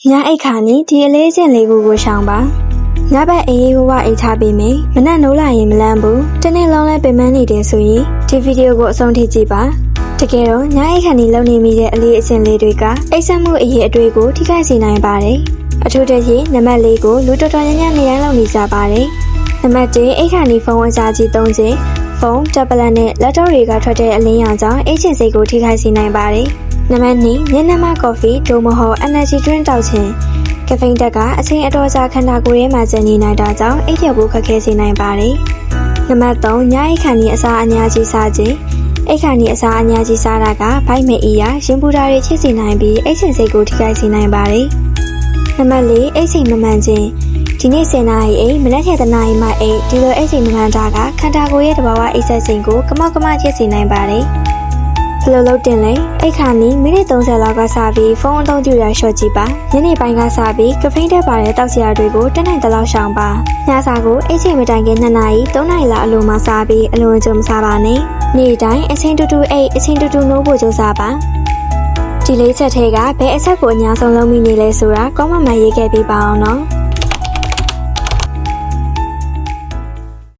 ညာအိတ်ခါနီဒီအလေးချင်းလေးကိုရှောင်ပါညဘက်အေးဝဝအိတ်ထားပြီးမယ်မနက်နိုးလာရင်မလန့်ဘူးတနေ့လုံးလဲပင်ပန်းနေတယ်ဆိုရင်ဒီဗီဒီယိုကိုအဆုံးထိကြည့်ပါတကယ်တော့ညာအိတ်ခါနီလုံနေမိတဲ့အလေးအချင်းလေးတွေကအိတ်ဆက်မှုအရေးအတွေ့ကိုထိခိုက်စေနိုင်ပါတယ်အထူးသဖြင့်နံပါတ်၄ကိုလူတော်တော်များများနေတိုင်းလုံနေကြပါတယ်နံပါတ်၁အိတ်ခါနီဖုန်းအစားကြီး၃ချက်ဖုန်းတက်ဘလက်နဲ့လက်တော့တွေကထွက်တဲ့အလင်းရောင်ကြောင့်အိတ်ချင်စိတ်ကိုထိခိုက်စေနိုင်ပါတယ်နံပါတ်2မျက်နှာမကော်ဖီဒိုမဟုတ် energy drink တောက်ခြင်းကဖိန်းတက်ကအချိန်အတော်ကြာခန္ဓာကိုယ်ထဲမှာကျန်နေနိုင်တာကြောင့်အိပ်ပျော်ဖို့ခက်ခဲစေနိုင်ပါတယ်နံပါတ်3ညအိတ်ခါနီအစာအများကြီးစားခြင်းအိတ်ခါနီအစာအများကြီးစားတာကဗိုက်မဲ့အီယာရင်ပူတာတွေဖြစ်စေနိုင်ပြီးအိတ်ချင်စိတ်ကိုထိခိုက်စေနိုင်ပါတယ်နံပါတ်4အိတ်ချိန်မမှန်ခြင်းဒီနေ့10နာရီအိတ်မနက်ဖြန်10နာရီမှအိတ်ဒီလိုအိတ်ချိန်မမှန်တာကခန္ဓာကိုယ်ရဲ့တဘာဝအိတ်ဆက်ချိန်ကိုကမောက်ကမဖြစ်စေနိုင်ပါတယ်ဘယ်လိုလုပ်တင်လဲအိတ်ခါနီမိနစ်30လောက်ကစပြီးဖုန်းအသုံးပြုရလျှော့ကြည့်ပါညနေပိုင်းကစပြီးကဖိန်းတက်ပါတဲ့တောက်စရာတွေကိုတက်နိုင်တဲ့လောက်ရှောင်ပါညစာကိုအိတ်ချိန်မတိုင်ခင်2နာရီ3နာရီလောက်အလိုမှစားပြီးအလွန်ကြုံမစားပါနဲ့နေ့တိုင်းအချိန်တူတူအိတ်အချိန်တူတူနိုးဖို့ကြိုးစားပါဒီလေးချက်ထဲကဘယ်အချက်ကိုအများဆုံးလုံးမိနေလဲဆိုတာကောမန့်မှာရေးခဲ့ပေးပါအောင်နော်